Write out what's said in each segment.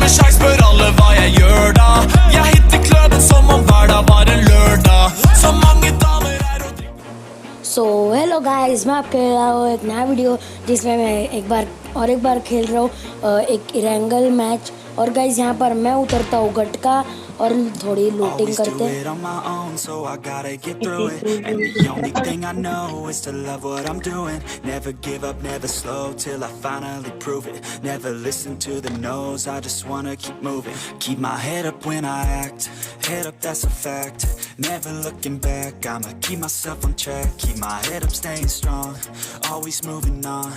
med sjanse, spør alle hva jeg gjør da. Jeg hitter klubben som om hver dag var en lørdag. Så mange damer er og so hello guys, मैं आपके रहा हूँ एक नया video जिसमें मैं एक बार खेल रहा हूँ एक इरेंगल मैच। और गाइस यहाँ पर मैं उतरता हूँ गटका और थोड़ी लूटिंग करते हैं। on my own, so I gotta get through it. And the only thing I know is to love what I'm doing. Never give up, never slow till I finally prove it. Never listen to the no's, I just wanna keep moving. Keep my head up when I act, head up, that's a fact. Never looking back, I'ma keep myself on track. Keep my head up, staying strong, always moving on.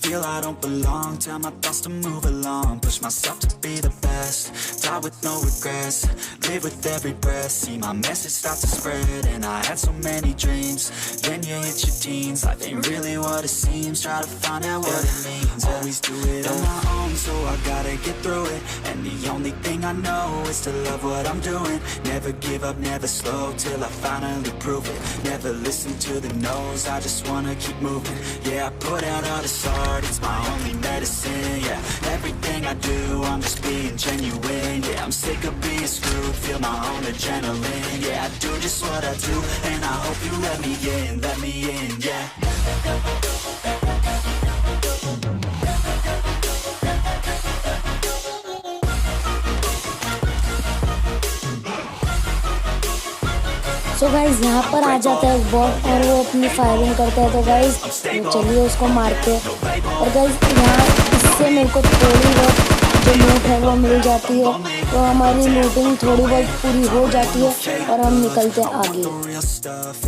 Feel I don't belong, tell my thoughts to move along. Push myself to be the best, die with no regrets. Live with every breath, see my message start to spread. And I had so many dreams, then you hit your teens. Life ain't really what it seems, try to find out what it means. Always do it on my own, so I gotta get through it. And the only thing I know is to love what I'm doing. Never give up, never slow till I finally prove it. Never listen to the no's, I just wanna keep moving. Yeah, I put out all this art, it's my only medicine. Yeah, everything I do, I'm just being genuine. Yeah, I'm sick of being screwed, feel my own adrenaline. Yeah, I do just what I do, and I hope you let me in, yeah. So guys यहाँ पर आ जाता है bot और वो अपनी firing करता है। तो गाइस चलिए उसको मारते हैं। और गाइस यहाँ इससे मेरे को थोड़ी बहुत जो लूट है वो मिल जाती है, तो हमारी लूटिंग थोड़ी बहुत पूरी हो जाती है और हम निकलते हैं आगे।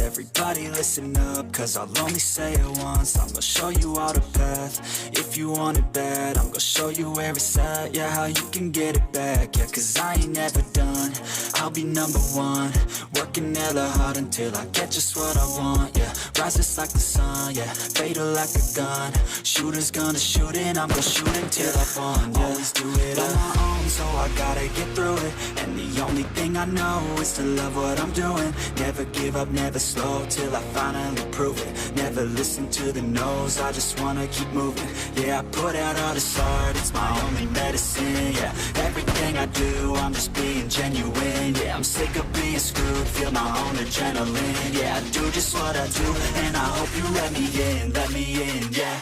Everybody listen up, cause I'll only say it once. I'm gonna show you all the path, if you want it bad. I'm gonna show you where it's at, yeah, how you can get it back. Yeah, cause I ain't never done, I'll be number one. Working hella hard until I get just what I want. Yeah, rises like the sun, yeah, fatal like a gun. Shooter's gonna shoot and I'm gonna shoot until I won. Yeah, always do it on my own, so I gotta get through it. And the only thing I know is to love what I'm doing. Never give up, never slow till I finally prove it. Never listen to the no's, I just wanna keep moving. Yeah, I put out all this art, it's my only medicine. Yeah, everything I do, I'm just being genuine. Yeah, I'm sick of being screwed, feel my own adrenaline. Yeah, I do just what I do, and I hope you let me in, yeah.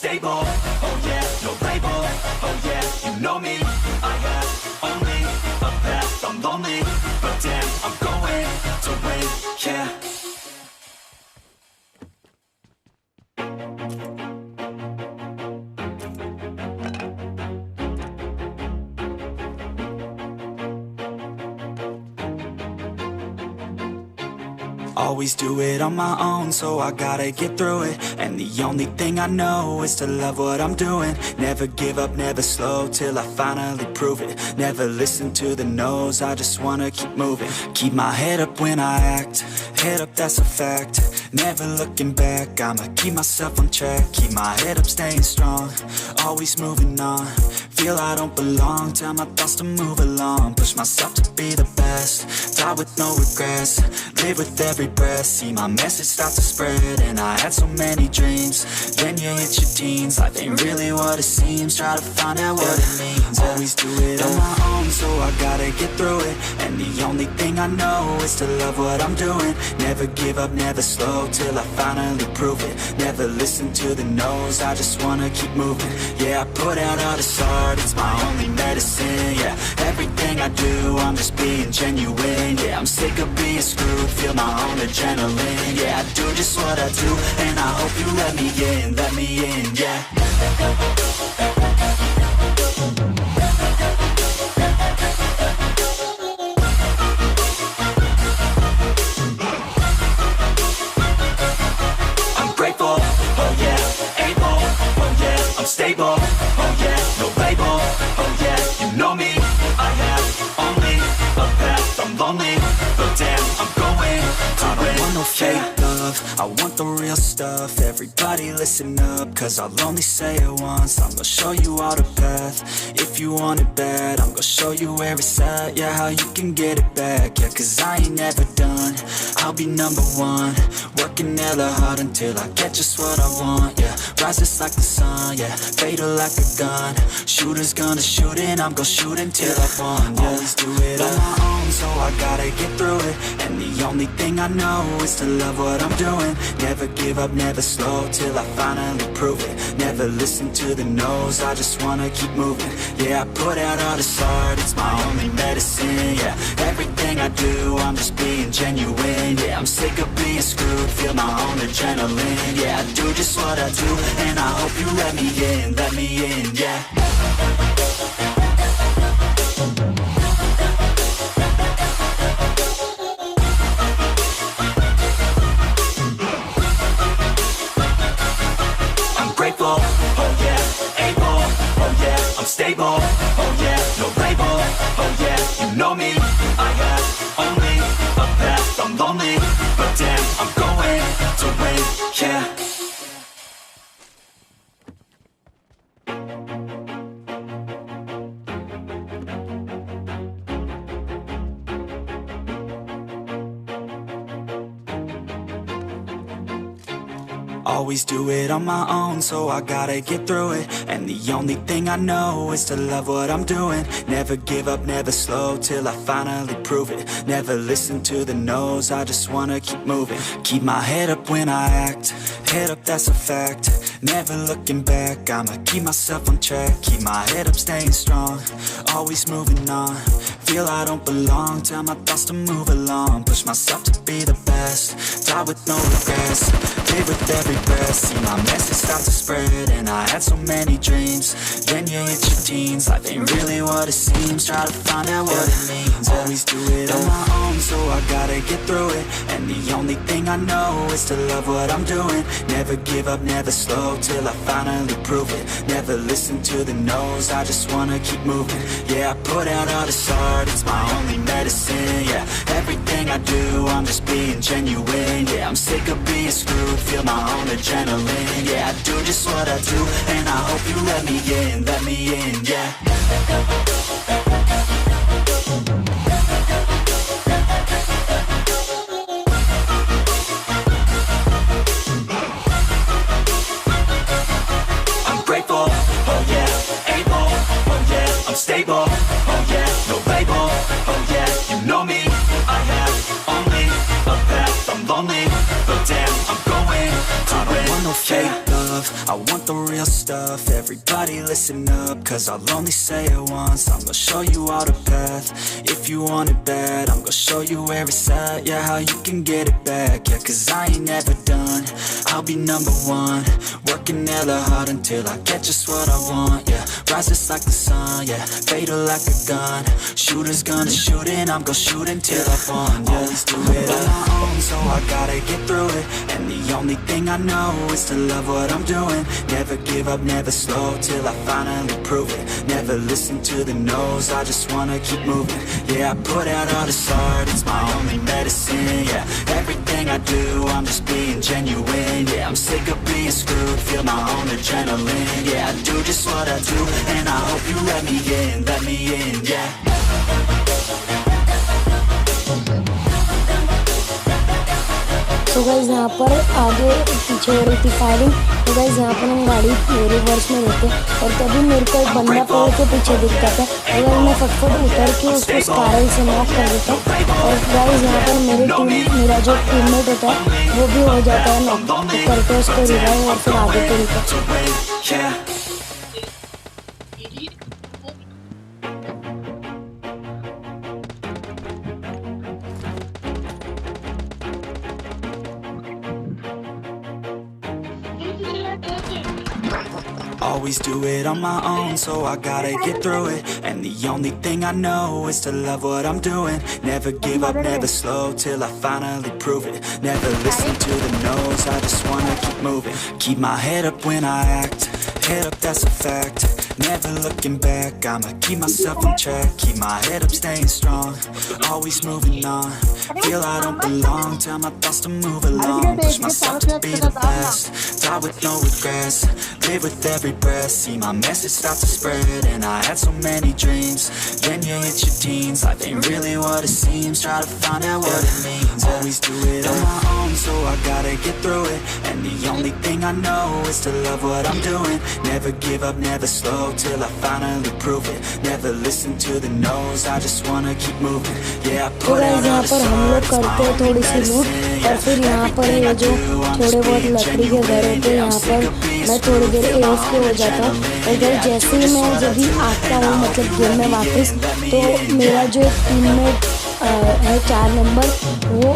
Stable, oh yeah, no label, oh yeah, you know me. I have only a path, I'm lonely, but damn, I'm going to win, yeah. Always do it on my own, so I gotta get through it. And the only thing I know is to love what I'm doing. Never give up, never slow till I finally prove it. Never listen to the no's, I just wanna keep moving. Keep my head up when I act, head up, that's a fact. Never looking back, I'ma keep myself on track. Keep my head up, staying strong, always moving on. Feel I don't belong, tell my thoughts to move along. Push myself to be the best, die with no regrets. Live with every breath, see my message start to spread. And I had so many dreams, then you hit your teens. Life ain't really what it seems, try to find out what it means. Always do it on my own, so I gotta get through it. And the only thing I know is to love what I'm doing. Never give up, never slow till I finally prove it. Never listen to the no's, I just wanna keep moving. Yeah, I put out all this art, it's my only medicine. Yeah, everything I do, I'm just being genuine. Yeah, I'm sick of being screwed, feel my own adrenaline. Yeah, I do just what I do, and I hope you let me in, yeah. I'm grateful, oh yeah, able, oh yeah, I'm stable, oh yeah, no label, oh yeah, you know me. I have only a path, I'm lonely, but damn, I'm going to win. I don't want no fake love, love, I want the real stuff. Everybody listen up, cause I'll only say it once. I'm gonna show you all the path. If you want it bad, I'm gonna show you where it's at. Yeah, how you can get it back. Yeah, cause I ain't never done. I'll be number one, working hella hard until I get just what I want. Yeah, rises like the sun, yeah, fatal like a gun. Shooters gonna shoot and I'm gonna shoot until I won. Yeah, always do it on my own, so I gotta get through it. And the only thing I know is to love what I'm doing. Never give up, never slow, till I finally prove it. Never listen to the no's, I just wanna keep moving. Yeah, I put out all this art, it's my only medicine. Yeah, everything I do, I'm just being genuine. Yeah, I'm sick of being screwed, feel my own adrenaline. Yeah, I do just what I do, and I hope you let me in, yeah. Grateful, oh yeah, able, oh yeah, I'm stable, oh yeah, no label, oh yeah, you know me, I have only a path, I'm lonely, but damn, I'm going to win, yeah. Always do it on my own, so I gotta get through it. And the only thing I know is to love what I'm doing. Never give up, never slow, till I finally prove it. Never listen to the no's, I just wanna keep moving. Keep my head up when I act, head up, that's a fact. Never looking back, I'ma keep myself on track. Keep my head up, staying strong, always moving on. Feel I don't belong, tell my thoughts to move along. Push myself to be the best, die with no regrets. Live with every breath, see my message start to spread. And I had so many dreams, then you hit your teens. Life ain't really what it seems, try to find out what it means. Always do it on my own, so I gotta get through it. And the only thing I know is to love what I'm doing. Never give up, never slow, till I finally prove it. Never listen to the no's, I just wanna keep moving. Yeah, I put out all this art, it's my only medicine. Yeah, everything I do, I'm just being genuine. Yeah, I'm sick of being screwed, feel my own adrenaline. Yeah, I do just what I do, and I hope you let me in, yeah. I'm grateful, oh yeah, able, oh yeah, I'm stable, oh yeah, no label, oh yeah, you know me, I have only a path, I'm lonely, but damn, I'm going to win. I don't want no fake love, I want the real stuff. Everybody listen up, cause I'll only say it once. I'm gonna show you all the path. If you want it bad, I'm gonna show you where it's at. Yeah, how you can get it back. Yeah, cause I ain't never done, I'll be number one, working hella hard until I get just what I want. Yeah, rises like the sun, yeah, fatal like a gun. Shooters gonna shoot and I'm gonna shoot until I won. Yeah, always do it on my own, so I gotta get through it. And the only thing I know is to love what I'm doing. Never give up, never slow, till I finally prove it. Never listen to the no's, I just wanna keep moving. Yeah, I put out all this art, it's my only medicine. Yeah, everything I do, I'm just being genuine. Yeah, I'm sick of being screwed, feel my own adrenaline. Yeah, I do just what I do, and I hope you let me in, yeah. तो guys यहाँ पर आगे पीछे हो रही थी firing. तो guys यहाँ पर हम गाड़ी रिवर्स में रहते और तभी मेरे को एक बंदा पेड़ के पीछे दिखता था। अगर मैं फटफट उतर के उसको स्पाइरल से नॉक कर देता और गाइस यहाँ पर मेरा जो टीममेट होता है वो भी हो जाता है नॉक, तो करके उसको रिवाइव और फिर आगे के लिए। Always do it on my own, so I gotta get through it. And the only thing I know is to love what I'm doing. Never give up, never slow, till I finally prove it. Never listen to the no's, I just wanna keep moving. Keep my head up when I act, head up, that's a fact. never looking back. I'ma keep myself on track, keep my head up, staying strong, always moving on. Feel I don't belong, tell my thoughts to move along. Push myself to be the best, die with no regrets, live with every breath. See my message start to spread, and I had so many dreams. Then you hit your teens, life ain't really what it seems. Try to find out what it means, always do it on my own, so I gotta get through it. And the only thing I know is to love what I'm doing. Never give up, never slow, till I finally prove it. Never listen to the no's, I just wanna keep moving. Yeah, I तो put guys out यहाँ all the पर हम लोग stars, करते हैं थोड़ी सी लूट, और फिर यहाँ पर ये जो थोड़े बहुत लकड़ी के घर होते हैं यहाँ पर मैं थोड़ी देर AFK हो जाता हूँ। और फिर जैसे ही मैं जब भी आता हूँ मतलब गेम में वापस, तो मेरा जो एक टीममेट है 4 नंबर, वो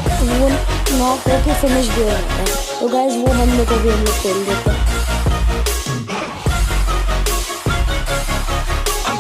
नॉक होके फिनिश भी हो जाता है। तो गाइस वो बंदे को भी हम लोग खेल देते हैं।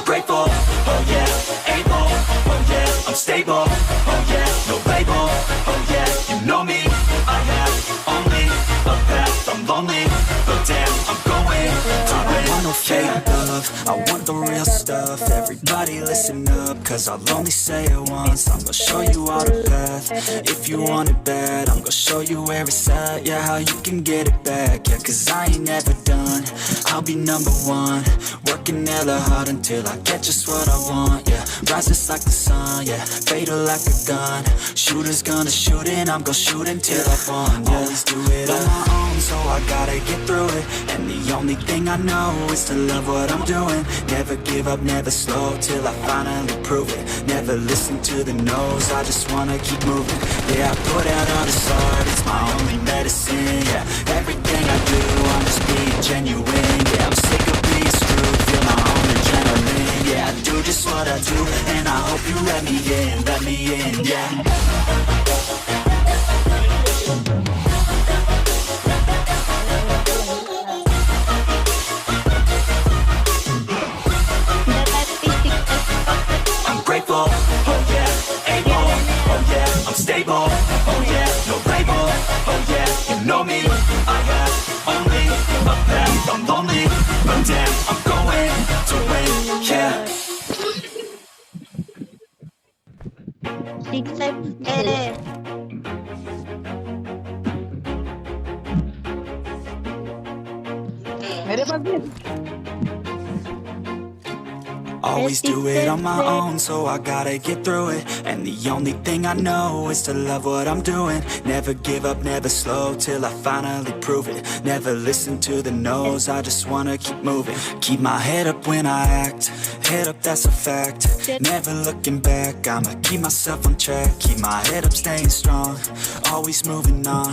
grateful, oh yeah, able, oh yeah, I'm stable, oh yeah, no label, oh yeah, you know me, I have only a path, I'm lonely, but damn, I'm going to win. I want no fake love, I want the real stuff. Everybody listen up, cause I'll only say it once. I'm gonna show you all the path, if you want it bad. I'm gonna show you where it's at, yeah, how you can get it back. Yeah, cause I ain't never done, I'll be number one. Working hella hard until I get just what I want, yeah. Rise just like the sun, yeah. Fatal like a gun. Shooters gonna shoot and I'm gonna shoot until I won, yeah. Always do it on my own, so I gotta get through it. And the only thing I know is to love what I'm doing. Never give up, never slow, till I finally prove it. Never listen to the no's, I just wanna keep moving. Yeah, I put out all this art, it's my only medicine, yeah. Everything I do, I'm just being genuine, yeah. I'm sick of being screwed, feel my own adrenaline, yeah. I do just what I do, and I hope you let me in, yeah. I'm grateful, oh yeah, able, oh yeah, I'm stable, oh yeah, no label, oh yeah, you know me, I have only a path, I'm lonely, but damn, I'm going to win, yeah. मेरे पास भी Always do it on my own, so I gotta get through it. And the only thing I know is to love what I'm doing. Never give up, never slow, till I finally prove it. Never listen to the no's, I just wanna keep moving. Keep my head up when I act, head up, that's a fact. Never looking back, I'ma keep myself on track. Keep my head up, staying strong, always moving on.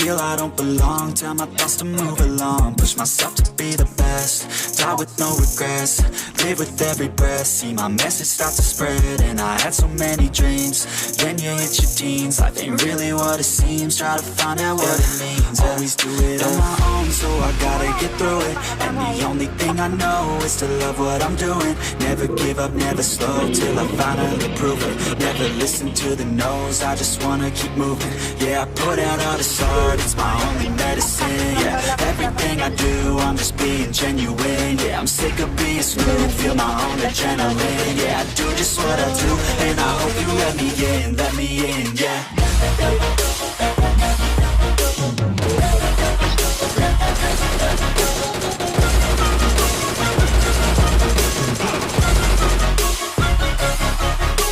Feel I don't belong, tell my thoughts to move along. Push myself to be the best, die with no regrets, live with every breath. See my message start to spread, and I had so many dreams. Then you hit your teens, life ain't really what it seems. Try to find out what it means, always do it on my own, so I gotta get through it. And the only thing I know is to love what I'm doing. Never give up, never slow, till I finally prove it. Never listen to the no's, I just wanna keep moving. Yeah, I put out all this art, it's my only medicine, yeah. Everything I do, I'm just being genuine, yeah. I'm sick of being screwed, feel my own adrenaline, yeah. I do just what I do, and I hope you let me in, yeah.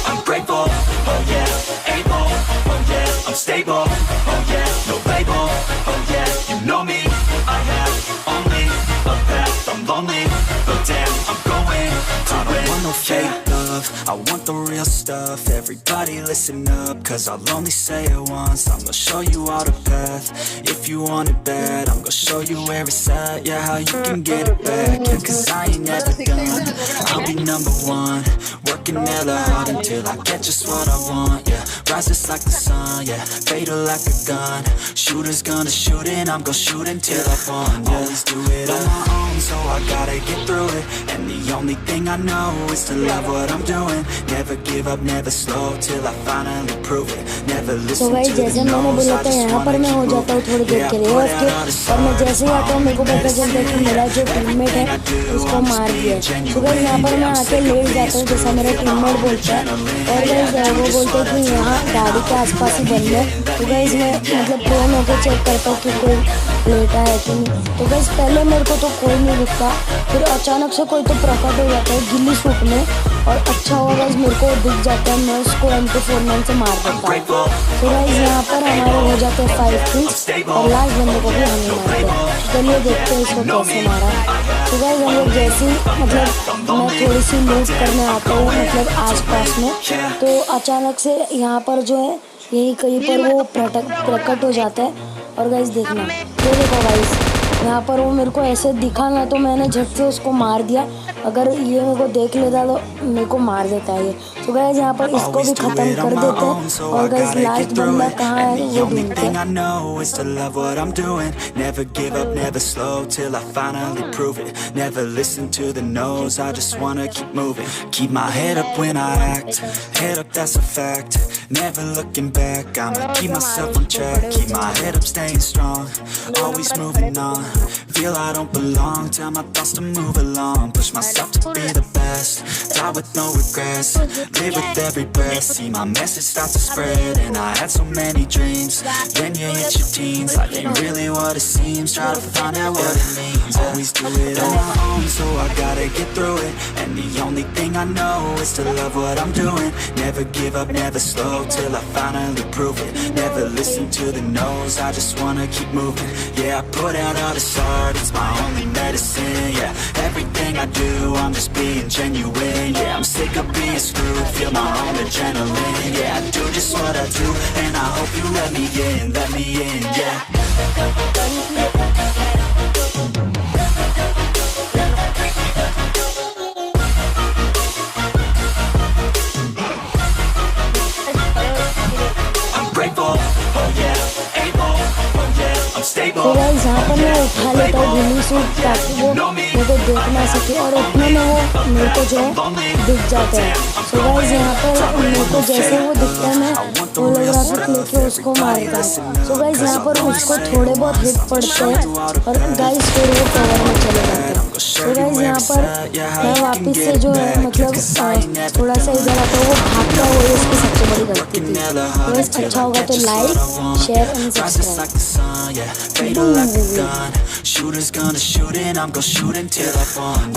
I'm grateful, oh yeah, able, oh yeah, I'm stable, oh yeah, no label, oh yeah, you know me, I have only a path, I'm lonely, but damn, I'm going to win. I don't want no fake love, I want the real stuff. Everybody listen up, cause I'll only say it once. I'm gonna show you all the path, if you want it bad. I'm gonna show you where it's at, yeah, how you can get it back. Yeah, cause I ain't never done, I'll be number one. Working hella hard until I get just what I want, yeah. Rise just like the sun, yeah. Fatal like a gun. Shooters gonna shoot and I'm gonna shoot until I won, yeah. Always do it on my own, so I gotta get through it. And the only thing I know is to love what I'm I'm doing. Never give up, never slow till I finally prove it. Never तो listen भाई to the जैसे मैंने no's, बोला I था just यहाँ पर wanna मैं हो keep जाता हूँ थोड़ी moving. देर Yeah, के I लिए put और out all this और मैं जैसे ही आता हूँ मेरे को पता चलता है कि मेरा जो टीममेट है उसको मार दिया। तो गाइस यहाँ पर मैं आके लेट जाता हूँ जैसा मेरा टीममेट बोलता है और गाइस वो बोलते हैं कि यहाँ गाड़ी के आसपास ही बंद है। तो गाइस मैं मतलब प्रोन होकर चेक करता हूँ कि कोई लेटा है कि नहीं। तो गाइस पहले मेरे को तो कोई नहीं दिखता, फिर अचानक से कोई तो प्रकट हो जाता है गिल्ली सूट में और अच्छा हुआ गाइस मेरे को दिख जाता है, मैं उसको M249 से मार देता हूँ। तो गाइस यहाँ पर हमारे हो जाते हैं 5 किल्स और लास्ट बंदे को भी हमें मारते हैं। चलिए देखते हैं इसको कैसे मारा। तो गाइस हम लोग जैसे ही मतलब मैं थोड़ी सी लूट करने आता हूँ मतलब आसपास में, तो अचानक से यहाँ पर जो है यही कहीं पर वो प्रकट हो जाता है। और गाइस देखना, ये देखो गाइस यहाँ पर वो मेरे को ऐसे दिखा ना तो मैंने झट से उसको मार दिया। अगर ये मेरे को देख लेता तो मेरे को मार देता है ये। तो गाइस यहाँ पर इसको भी खत्म कर देते हैं और गाइस लास्ट बंदा कहाँ है वो ढूंढते हैं। I know is to love what I'm doing. Never give up, never slow till I finally prove it. Never listen to the no's, I just wanna keep moving. Keep my head up when I act, head up that's a fact. Never looking back, I'ma keep myself on track. Keep my head up staying strong, always moving on. Feel I don't belong, tell my thoughts to move along. Push myself to be the best, die with no regrets. Live with every breath, see my message start to spread. And I had so many dreams, then you hit your teens. Life ain't really what it seems, try to find out what it means. Always do it on my own, so I gotta get through it. And the only thing I know is to love what I'm doing. Never give up, never slow till I finally prove it. Never listen to the no's, I just wanna keep moving. Yeah, I put out all this art, it's my only medicine. Yeah, everything I do, I'm just being genuine. Yeah, I'm sick of being screwed, feel my own adrenaline. Yeah, I do just what I do, and I hope you let me in, yeah. I'm grateful, oh yeah, able, oh yeah, I'm तो stable. Guys यहाँ पर मैं उठा लेता हूँ गिल्ली suit ताकि वो मेरे को देख ना सके और उठने में वो मेरे को जो है दिख जाता है। तो गाइस यहाँ पर मेरे को जैसे वो दिखता है मैं होलोग्राफिक लेके उसको मारता हूँ। तो गाइस यहाँ पर उसको थोड़े बहुत हिट पड़ते हैं और गाइस फिर वो कवर में चले जाते हैं। तो गाइस यहाँ पर मैं वापस से जो है मतलब थोड़ा सा इधर आता हूँ, वो भागता है, वो इसकी सबसे बड़ी गलती थी। तो गाइस अच्छा होगा तो like share and subscribe. Fatal like a gun, shooters gonna shoot and I'm gonna shoot until I fall.